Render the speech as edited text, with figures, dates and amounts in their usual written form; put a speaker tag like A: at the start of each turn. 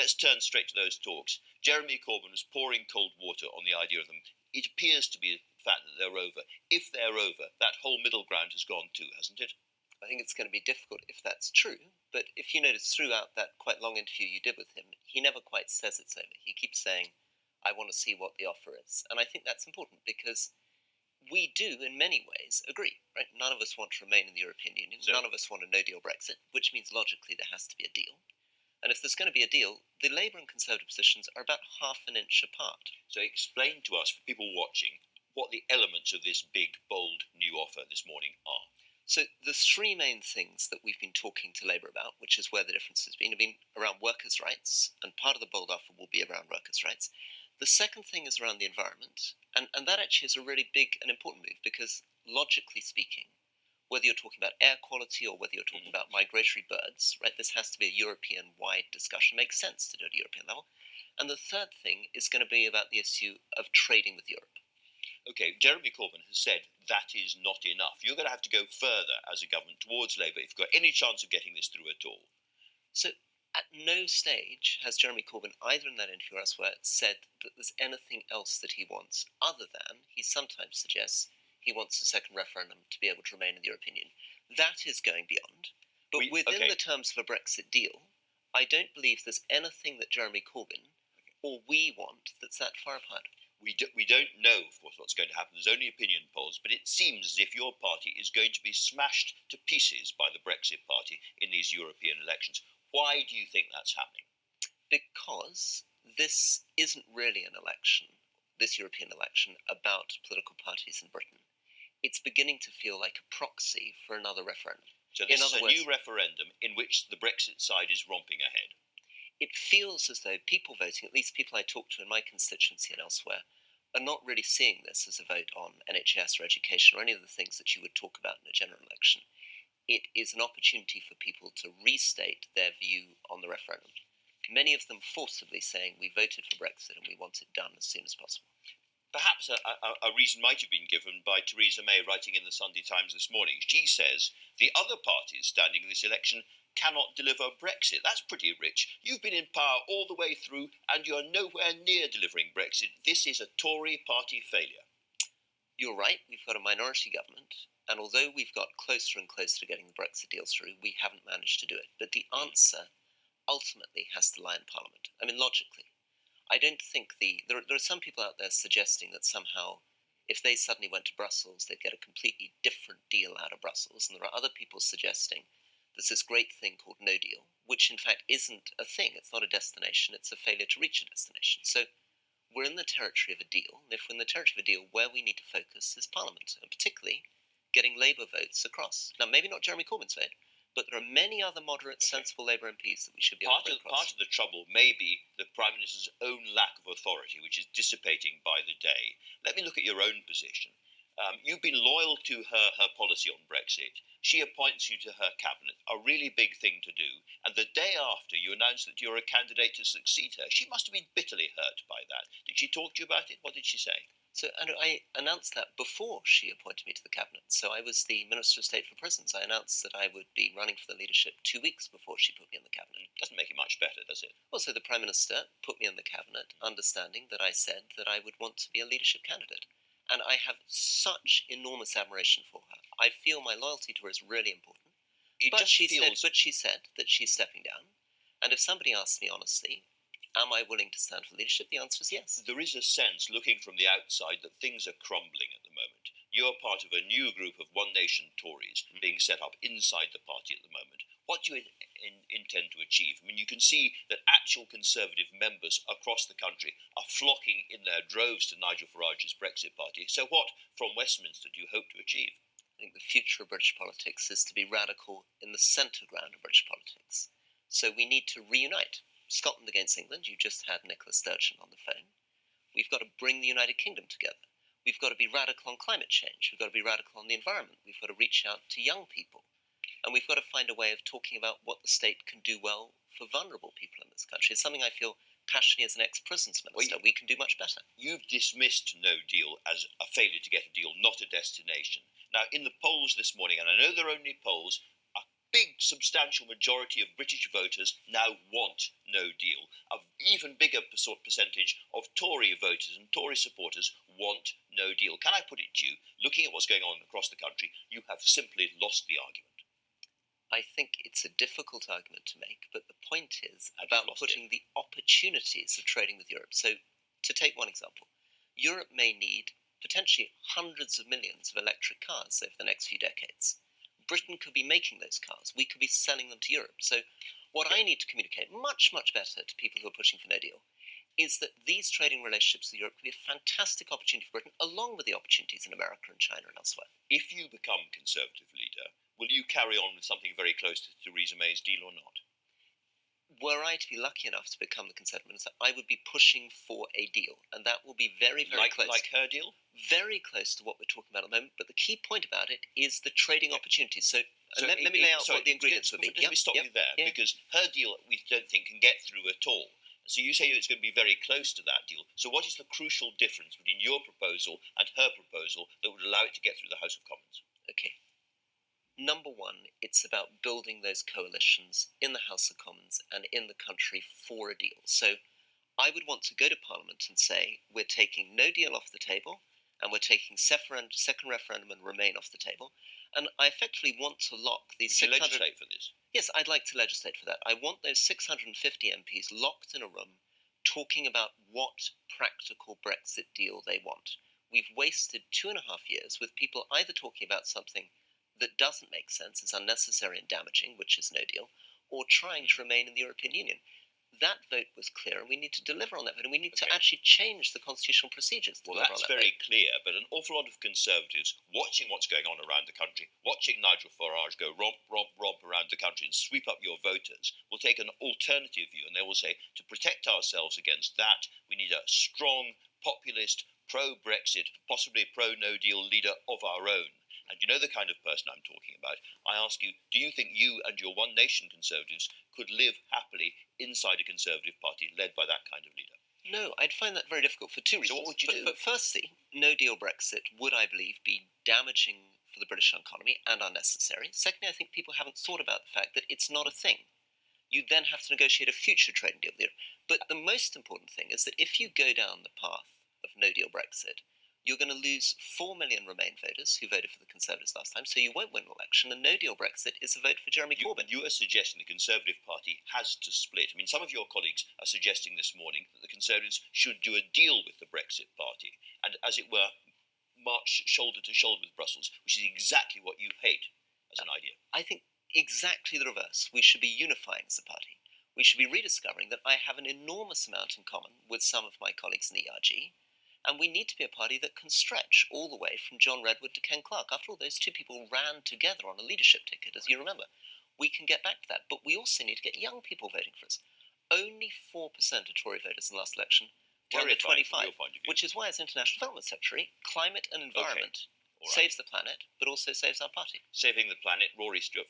A: Let's turn straight to those talks. Jeremy Corbyn was pouring cold water on the idea of them. It appears to be the fact that they're over. If they're over, that whole middle ground has gone too, hasn't it?
B: I think it's going to be difficult if that's true, but if you notice throughout that quite long interview you did with him, he never quite says it's over. He keeps saying, I want to see what the offer is. And I think that's important because we do, in many ways, agree, right? None of us want to remain in the European Union.
A: So,
B: none of us want a no-deal Brexit, which means logically there has to be a deal. And if there's going to be a deal, the Labour and Conservative positions are about half an inch apart.
A: So explain to us, for people watching, what the elements of this big, bold new offer this morning are.
B: So the three main things that we've been talking to Labour about, which is where the difference has been around workers' rights, and part of the bold offer will be around workers' rights. The second thing is around the environment, and that actually is a really big and important move because, logically speaking, whether you're talking about air quality or whether you're talking about migratory birds, right, this has to be a European-wide discussion. It makes sense to do it at a European level. And the third thing is going to be about the issue of trading with Europe.
A: Okay, Jeremy Corbyn has said that is not enough. You're going to have to go further as a government towards Labour if you've got any chance of getting this through at all.
B: So at no stage has Jeremy Corbyn, either in that interview or elsewhere, said that there's anything else that he wants, other than he sometimes suggests he wants a second referendum to be able to remain in the European Union. That is going beyond. But within the terms of a Brexit deal, I don't believe there's anything that Jeremy Corbyn or we want that's that far apart.
A: We don't know, of course, what's going to happen. There's only opinion polls, but it seems as if your party is going to be smashed to pieces by the Brexit party in these European elections. Why do you think that's happening?
B: Because this isn't really an election, this European election, about political parties in Britain. It's beginning to feel like a proxy for another referendum.
A: So this is a new referendum in which the Brexit side is romping ahead.
B: It feels as though people voting, at least people I talk to in my constituency and elsewhere, are not really seeing this as a vote on NHS or education or any of the things that you would talk about in a general election. It is an opportunity for people to restate their view on the referendum. Many of them forcibly saying we voted for Brexit and we want it done as soon as possible.
A: Perhaps a reason might have been given by Theresa May writing in the Sunday Times this morning. She says the other parties standing in this election cannot deliver Brexit. That's pretty rich. You've been in power all the way through and you're nowhere near delivering Brexit. This is a Tory party failure.
B: You're right, we've got a minority government, and although we've got closer and closer to getting the Brexit deal through, we haven't managed to do it. But the answer ultimately has to lie in Parliament. I mean, logically. I don't think there are some people out there suggesting that somehow if they suddenly went to Brussels, they'd get a completely different deal out of Brussels. And there are other people suggesting there's this great thing called no deal, which in fact isn't a thing. It's not a destination. It's a failure to reach a destination. So we're in the territory of a deal. And if we're in the territory of a deal, where we need to focus is Parliament, and particularly getting Labour votes across. Now, maybe not Jeremy Corbyn's vote, but there are many other moderate, sensible Labour MPs that we should be able to bring across.
A: Part of the trouble may be the Prime Minister's own lack of authority, which is dissipating by the day. Let me look at your own position. You've been loyal to her policy on Brexit. She appoints you to her cabinet, a really big thing to do. And the day after you announce that you're a candidate to succeed her, she must have been bitterly hurt by that. Did she talk to you about it? What did she say?
B: So I announced that before she appointed me to the cabinet. So I was the Minister of State for Prisons. I announced that I would be running for the leadership 2 weeks before she put me in the cabinet.
A: Doesn't make it much better, does it?
B: Well, so the Prime Minister put me in the cabinet, understanding that I said that I would want to be a leadership candidate. And I have such enormous admiration for her. I feel my loyalty to her is really important. But she said that she's stepping down. And if somebody asks me honestly, am I willing to stand for leadership? The answer is yes.
A: There is a sense, looking from the outside, that things are crumbling at the moment. You're part of a new group of One Nation Tories being set up inside the party at the moment. What do you intend to achieve? I mean, you can see that actual Conservative members across the country are flocking in their droves to Nigel Farage's Brexit party. So what, from Westminster, do you hope to achieve?
B: I think the future of British politics is to be radical in the centre ground of British politics. So we need to reunite. Scotland against England, you just had Nicola Sturgeon on the phone. We've got to bring the United Kingdom together. We've got to be radical on climate change. We've got to be radical on the environment. We've got to reach out to young people. And we've got to find a way of talking about what the state can do well for vulnerable people in this country. It's something I feel passionately as an ex-prisons minister. We can do much better.
A: You've dismissed no deal as a failure to get a deal, not a destination. Now, in the polls this morning, and I know they're only polls, a big, substantial majority of British voters now want no deal. An even bigger percentage of Tory voters and Tory supporters want no deal. Can I put it to you, looking at what's going on across the country, you have simply lost the argument.
B: I think it's a difficult argument to make, but the point is about putting the opportunities of trading with Europe. So, to take one example, Europe may need potentially hundreds of millions of electric cars over the next few decades. Britain could be making those cars. We could be selling them to Europe. So, what I need to communicate much, much better to people who are pushing for no deal is that these trading relationships with Europe could be a fantastic opportunity for Britain, along with the opportunities in America and China and elsewhere.
A: If you become Conservative leader, will you carry on with something very close to Theresa May's deal or not?
B: Were I to be lucky enough to become the Conservative Minister, I would be pushing for a deal, and that will be very, very close.
A: Like her deal?
B: Very close to what we're talking about at the moment, but the key point about it is the trading opportunities. So let me lay out what the ingredients would be.
A: Let me stop you there, because her deal we don't think can get through at all. So you say it's going to be very close to that deal. So what is the crucial difference between your proposal and her proposal that would allow it to get through the House of Commons?
B: Okay. Number one, it's about building those coalitions in the House of Commons and in the country for a deal. So I would want to go to Parliament and say, we're taking no deal off the table, and we're taking second referendum and Remain off the table. And I effectively want to lock these 600...
A: Would you legislate for this?
B: Yes, I'd like to legislate for that. I want those 650 MPs locked in a room talking about what practical Brexit deal they want. We've wasted 2.5 years with people either talking about something that doesn't make sense, is unnecessary and damaging, which is no deal, or trying to remain in the European Union. That vote was clear, and we need to deliver on that vote, and we need to actually change the constitutional procedures to deliver on that vote.
A: Well, that's very clear, but an awful lot of Conservatives watching what's going on around the country, watching Nigel Farage go romp around the country and sweep up your voters, will take an alternative view, and they will say, to protect ourselves against that, we need a strong, populist, pro-Brexit, possibly pro-no-deal leader of our own. And you know the kind of person I'm talking about. I ask you, do you think you and your One Nation Conservatives could live happily inside a Conservative party led by that kind of leader?
B: No, I'd find that very difficult for two reasons.
A: So what would you do?
B: But firstly, no-deal Brexit would, I believe, be damaging for the British economy and unnecessary. Secondly, I think people haven't thought about the fact that it's not a thing. You then have to negotiate a future trading deal with Europe. But the most important thing is that if you go down the path of no-deal Brexit, you're going to lose 4 million Remain voters who voted for the Conservatives last time, so you won't win an election, and no-deal Brexit is a vote for Jeremy Corbyn.
A: You are suggesting the Conservative Party has to split. I mean, some of your colleagues are suggesting this morning that the Conservatives should do a deal with the Brexit Party and, as it were, march shoulder to shoulder with Brussels, which is exactly what you hate as an idea.
B: I think exactly the reverse. We should be unifying as a party. We should be rediscovering that I have an enormous amount in common with some of my colleagues in the ERG, and we need to be a party that can stretch all the way from John Redwood to Ken Clarke. After all, those two people ran together on a leadership ticket, as you remember. We can get back to that, but we also need to get young people voting for us. Only 4% of Tory voters in the last election were under 25, which is why, as International Development Secretary, climate and environment saves the planet, but also saves our party.
A: Saving the planet, Rory Stewart.